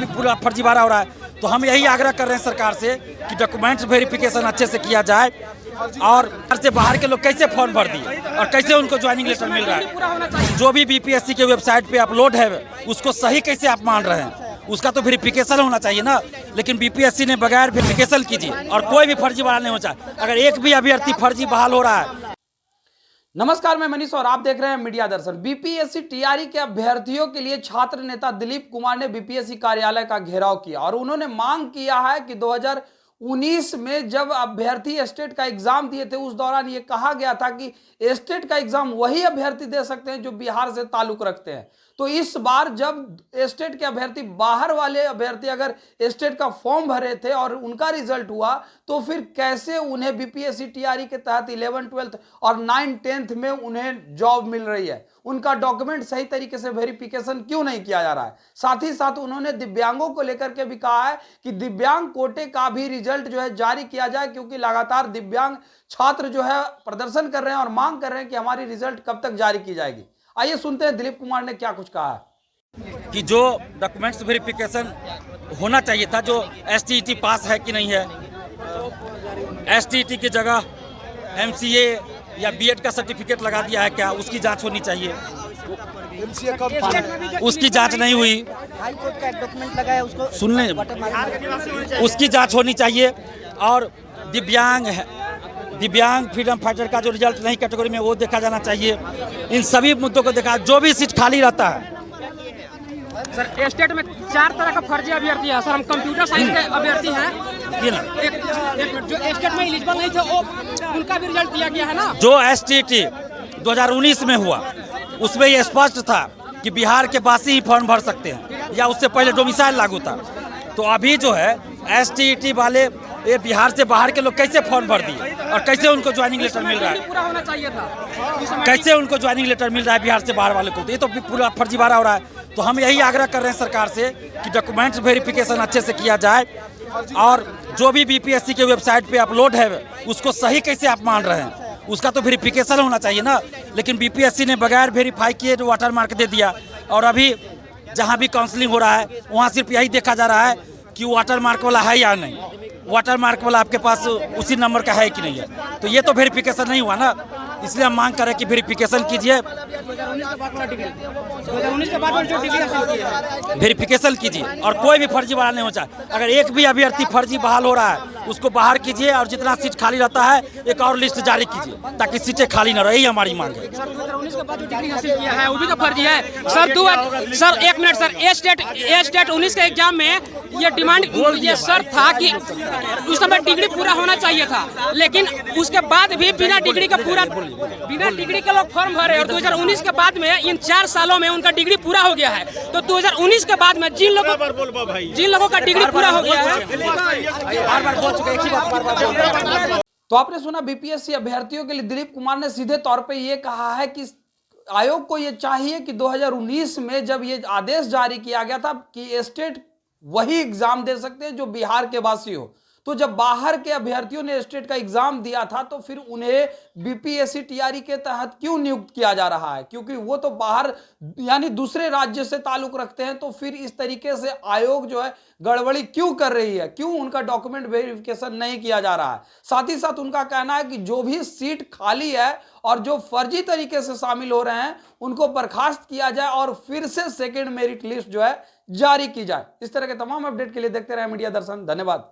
भी पूरा फर्जीवाड़ा हो रहा है। तो हम यही आग्रह कर रहे हैं सरकार से कि डॉक्यूमेंट्स वेरिफिकेशन अच्छे से किया जाए और घर से बाहर के लोग कैसे फॉर्म भर दिए और कैसे उनको ज्वाइनिंग लेटर मिल रहा है। जो भी बीपीएससी के वेबसाइट पे अपलोड है उसको सही कैसे आप मान रहे हैं, उसका तो वेरिफिकेशन होना चाहिए ना। लेकिन बीपीएससी ने बगैर वेरिफिकेशन कीजिए और कोई भी फर्जीवाड़ा नहीं हो चाहिए। अगर एक भी अभ्यर्थी फर्जी बहाल हो रहा है। नमस्कार, मैं मनीष और आप देख रहे हैं मीडिया दर्शन। बीपीएससी टीआरई के अभ्यर्थियों के लिए छात्र नेता दिलीप कुमार ने बीपीएससी कार्यालय का घेराव किया और उन्होंने मांग किया है कि 2019 में जब अभ्यर्थी स्टेट का एग्जाम दिए थे उस दौरान ये कहा गया था कि स्टेट का एग्जाम वही अभ्यर्थी दे सकते हैं जो बिहार से ताल्लुक रखते हैं। तो इस बार जब स्टेट के अभ्यर्थी, बाहर वाले अभ्यर्थी अगर स्टेट का फॉर्म भरे थे और उनका रिजल्ट हुआ तो फिर कैसे उन्हें बीपीएससी टीआरई के तहत 11th 12th और 9th 10th में उन्हें जॉब मिल रही है? उनका डॉक्यूमेंट सही तरीके से वेरिफिकेशन क्यों नहीं किया जा रहा है? साथ ही साथ उन्होंने दिव्यांगों को लेकर के भी कहा है कि दिव्यांग कोटे का भी रिजल्ट जो है जारी किया जाए, क्योंकि लगातार दिव्यांग छात्र जो है प्रदर्शन कर रहे हैं और मांग कर रहे हैं कि हमारी रिजल्ट कब तक जारी की जाएगी। आइए सुनते हैं दिलीप कुमार ने क्या कुछ कहा है। कि जो डॉक्यूमेंट्स वेरिफिकेशन होना चाहिए था, जो एसटीईटी पास है कि नहीं है, एसटीईटी की जगह एमसीए या बीएड का सर्टिफिकेट लगा दिया है क्या, उसकी जांच होनी चाहिए। उसकी जांच नहीं हुई, हाई कोर्ट का डॉक्यूमेंट लगा है उसको सुनने उसकी जांच होनी चाहिए। और दिव्यांग फ्रीडम फाइटर का जो रिजल्ट नहीं कैटेगरी में वो देखा जाना चाहिए। इन सभी मुद्दों को देखा, जो भी सीट खाली रहता है। सर स्टेट में 4 तरह का फर्जी अभ्यर्थी है सर। हम कंप्यूटर साइंस के अभ्यर्थी हैं। एक जो स्टेट में एलिजिबल नहीं थे वो उनका भी रिजल्ट दिया गया है ना। जो एसटीईटी 2019 में हुआ उसमें ये स्पष्ट था कि बिहार के वासी ही फॉर्म भर सकते हैं या उससे पहले डोमिसाइल लागू था। तो अभी जो है एसटीईटी वाले ये बिहार से बाहर के लोग कैसे फॉर्म भर दिए और कैसे उनको ज्वाइनिंग लेटर मिल रहा है, पूरा होना चाहिए था। कैसे उनको ज्वाइनिंग लेटर मिल रहा है बिहार से बाहर वाले को। तो ये तो पूरा फर्जीवाड़ा हो रहा है। तो हम यही आग्रह कर रहे हैं सरकार से कि डॉक्यूमेंट्स वेरिफिकेशन अच्छे से किया जाए और जो भी बीपीएससी के वेबसाइट पे अपलोड है उसको सही कैसे आप मान रहे हैं, उसका तो वेरिफिकेशन होना चाहिए ना। लेकिन बीपीएससी ने बगैर वेरीफाई किए वाटर मार्क दे दिया और अभी जहाँ भी काउंसलिंग हो रहा है वहाँ सिर्फ यही देखा जा रहा है कि वाटर मार्क वाला है या नहीं, वाटर मार्क वाला आपके पास उसी नंबर का है कि नहीं है। तो ये तो वेरिफिकेशन नहीं हुआ ना। इसलिए हम मांग करें कि वेरिफिकेशन कीजिए, वेरिफिकेशन कीजिए और कोई भी फर्जीवाड़ा नहीं हो चाहिए। अगर एक भी अभ्यर्थी फर्जी बहाल हो रहा है उसको बाहर कीजिए और जितना सीट खाली रहता है एक और लिस्ट जारी कीजिए ताकि सीटें खाली न रहे। यही हमारी मांग है। सर 2019 के बाद जो डिग्री हासिल किया है वो भी तो फर्जी है सर। एक मिनट सर, ए स्टेट 19 के एग्जाम में ये डिमांड, ये शर्त था कि उस समय डिग्री पूरा होना चाहिए था, लेकिन उसके बाद भी बिना डिग्री के लोग फॉर्म भरे और 2019 के बाद में इन 4 सालों में उनका डिग्री पूरा हो गया है। तो 2019 के बाद में जिन लोगों का डिग्री पूरा हो गया है। तो आपने सुना, बीपीएससी अभ्यर्थियों के लिए दिलीप कुमार ने सीधे तौर पे ये कहा है कि आयोग को ये चाहिए कि 2019 में जब ये आदेश जारी किया गया था कि स्टेट वही एग्जाम दे सकते हैं जो बिहार के वासी हो, तो जब बाहर के अभ्यर्थियों ने स्टेट का एग्जाम दिया था तो फिर उन्हें बीपीएससी टीआरई के तहत क्यों नियुक्त किया जा रहा है? क्योंकि वो तो बाहर यानी दूसरे राज्य से ताल्लुक रखते हैं। तो फिर इस तरीके से आयोग जो है गड़बड़ी क्यों कर रही है? क्यों उनका डॉक्यूमेंट वेरिफिकेशन नहीं किया जा रहा है? साथ ही साथ उनका कहना है कि जो भी सीट खाली है और जो फर्जी तरीके से शामिल हो रहे हैं उनको बर्खास्त किया जाए और फिर से सेकेंड मेरिट लिस्ट जो है जारी की जाए। इस तरह के तमाम अपडेट के लिए देखते रहे मीडिया दर्शन। धन्यवाद।